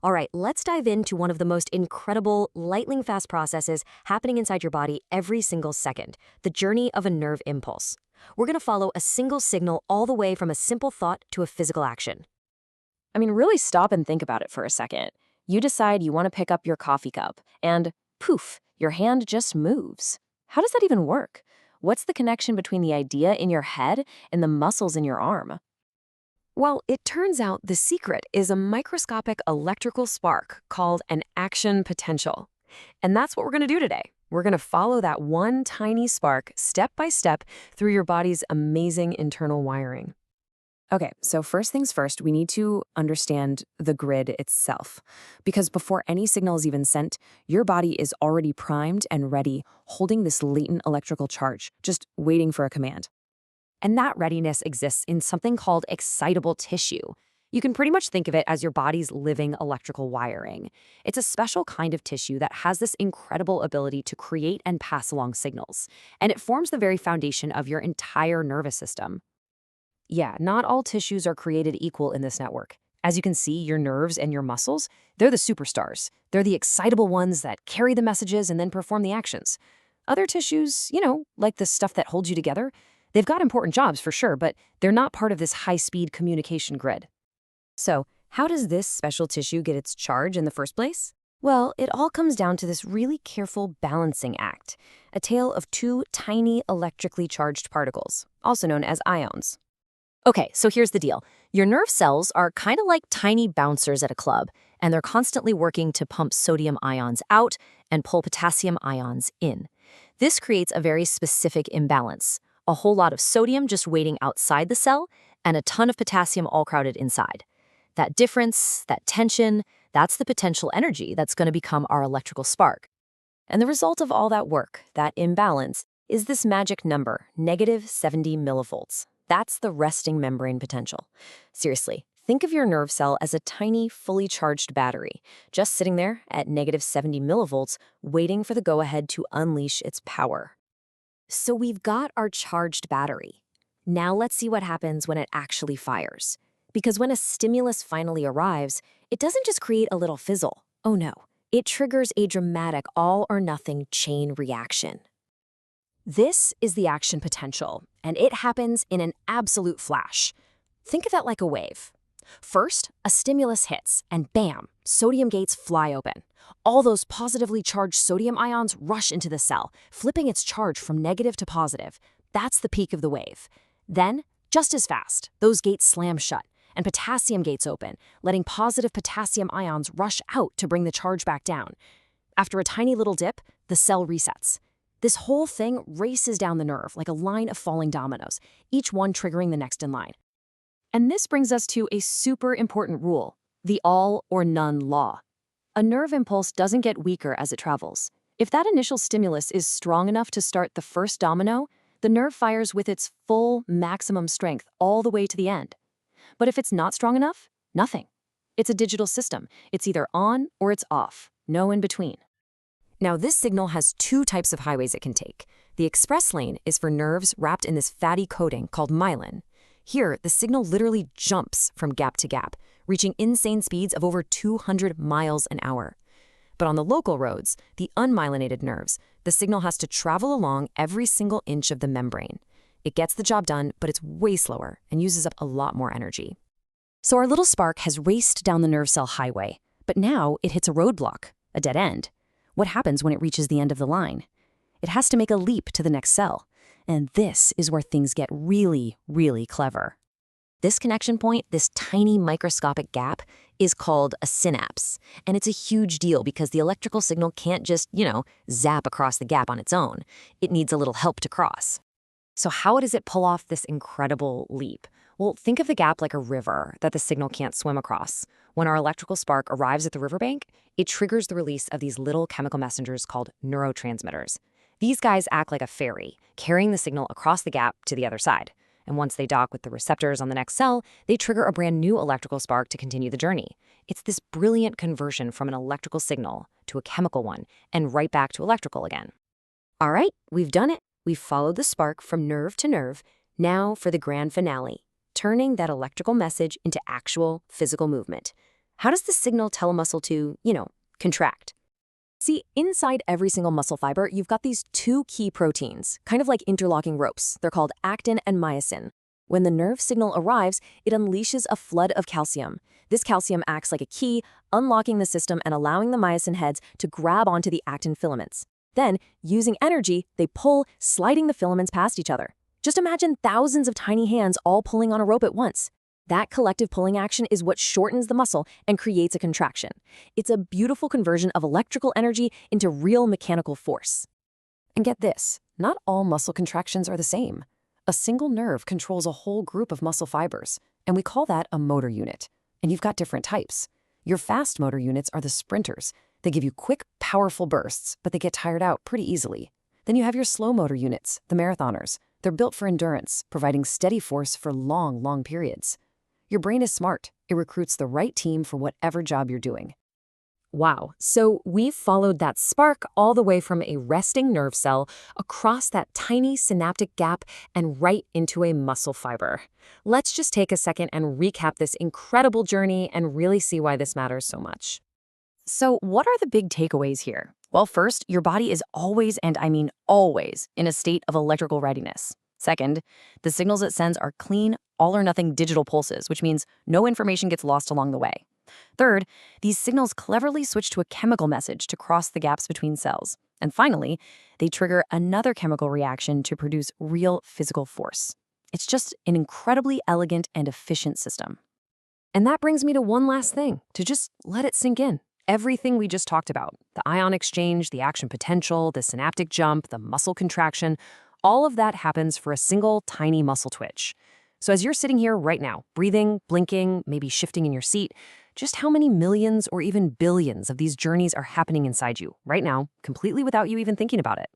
All right, let's dive into one of the most incredible, lightning-fast processes happening inside your body every single second, the journey of a nerve impulse. We're going to follow a single signal all the way from a simple thought to a physical action. I mean, really stop and think about it for a second. You decide you want to pick up your coffee cup, and poof, your hand just moves. How does that even work? What's the connection between the idea in your head and the muscles in your arm? Well, it turns out the secret is a microscopic electrical spark called an action potential. And that's what we're going to do today. We're going to follow that one tiny spark step by step through your body's amazing internal wiring. Okay, so first things first, we need to understand the grid itself. Because before any signal is even sent, your body is already primed and ready, holding this latent electrical charge, just waiting for a command. And that readiness exists in something called excitable tissue. You can pretty much think of it as your body's living electrical wiring. It's a special kind of tissue that has this incredible ability to create and pass along signals. And it forms the very foundation of your entire nervous system. Yeah, not all tissues are created equal in this network. As you can see, your nerves and your muscles, they're the superstars. They're the excitable ones that carry the messages and then perform the actions. Other tissues, like the stuff that holds you together, they've got important jobs for sure, but they're not part of this high-speed communication grid. So, how does this special tissue get its charge in the first place? Well, it all comes down to this really careful balancing act, a tale of two tiny electrically charged particles, also known as ions. Okay, so here's the deal. Your nerve cells are kind of like tiny bouncers at a club, and they're constantly working to pump sodium ions out and pull potassium ions in. This creates a very specific imbalance, a whole lot of sodium just waiting outside the cell and a ton of potassium all crowded inside. That difference, that tension, that's the potential energy that's going to become our electrical spark. And the result of all that work, that imbalance, is this magic number, negative 70 millivolts. That's the resting membrane potential. Seriously, think of your nerve cell as a tiny, fully charged battery, just sitting there at negative 70 millivolts, waiting for the go-ahead to unleash its power. So we've got our charged battery. Now let's see what happens when it actually fires. Because when a stimulus finally arrives, it doesn't just create a little fizzle. Oh no, it triggers a dramatic all-or-nothing chain reaction. This is the action potential, and it happens in an absolute flash. Think of that like a wave. First, a stimulus hits, and bam, sodium gates fly open. All those positively charged sodium ions rush into the cell, flipping its charge from negative to positive. That's the peak of the wave. Then, just as fast, those gates slam shut, and potassium gates open, letting positive potassium ions rush out to bring the charge back down. After a tiny little dip, the cell resets. This whole thing races down the nerve like a line of falling dominoes, each one triggering the next in line. And this brings us to a super important rule, the all or none law. A nerve impulse doesn't get weaker as it travels. If that initial stimulus is strong enough to start the first domino, the nerve fires with its full maximum strength all the way to the end. But if it's not strong enough, nothing. It's a digital system. It's either on or it's off, no in between. Now, this signal has two types of highways it can take. The express lane is for nerves wrapped in this fatty coating called myelin. Here, the signal literally jumps from gap to gap, reaching insane speeds of over 200 miles an hour. But on the local roads, the unmyelinated nerves, the signal has to travel along every single inch of the membrane. It gets the job done, but it's way slower and uses up a lot more energy. So our little spark has raced down the nerve cell highway, but now it hits a roadblock, a dead end. What happens when it reaches the end of the line? It has to make a leap to the next cell. And this is where things get really, really clever. This connection point, this tiny microscopic gap, is called a synapse. And it's a huge deal because the electrical signal can't just, zap across the gap on its own. It needs a little help to cross. So how does it pull off this incredible leap? Well, think of the gap like a river that the signal can't swim across. When our electrical spark arrives at the riverbank, it triggers the release of these little chemical messengers called neurotransmitters. These guys act like a ferry, carrying the signal across the gap to the other side. And once they dock with the receptors on the next cell, they trigger a brand new electrical spark to continue the journey. It's this brilliant conversion from an electrical signal to a chemical one, and right back to electrical again. All right, we've done it. We've followed the spark from nerve to nerve. Now for the grand finale, turning that electrical message into actual physical movement. How does the signal tell a muscle to, contract? See, inside every single muscle fiber, you've got these two key proteins, kind of like interlocking ropes. They're called actin and myosin. When the nerve signal arrives, it unleashes a flood of calcium. This calcium acts like a key, unlocking the system and allowing the myosin heads to grab onto the actin filaments. Then, using energy, they pull, sliding the filaments past each other. Just imagine thousands of tiny hands all pulling on a rope at once. That collective pulling action is what shortens the muscle and creates a contraction. It's a beautiful conversion of electrical energy into real mechanical force. And get this, not all muscle contractions are the same. A single nerve controls a whole group of muscle fibers, and we call that a motor unit. And you've got different types. Your fast motor units are the sprinters. They give you quick, powerful bursts, but they get tired out pretty easily. Then you have your slow motor units, the marathoners. They're built for endurance, providing steady force for long, long periods. Your brain is smart. It recruits the right team for whatever job you're doing. Wow, so we've followed that spark all the way from a resting nerve cell across that tiny synaptic gap and right into a muscle fiber. Let's just take a second and recap this incredible journey and really see why this matters so much. So what are the big takeaways here? Well, first, your body is always, and I mean always, in a state of electrical readiness. Second, the signals it sends are clean, all-or-nothing digital pulses, which means no information gets lost along the way. Third, these signals cleverly switch to a chemical message to cross the gaps between cells. And finally, they trigger another chemical reaction to produce real physical force. It's just an incredibly elegant and efficient system. And that brings me to one last thing, to just let it sink in. Everything we just talked about, the ion exchange, the action potential, the synaptic jump, the muscle contraction, all of that happens for a single tiny muscle twitch. So as you're sitting here right now, breathing, blinking, maybe shifting in your seat, just how many millions or even billions of these journeys are happening inside you right now, completely without you even thinking about it?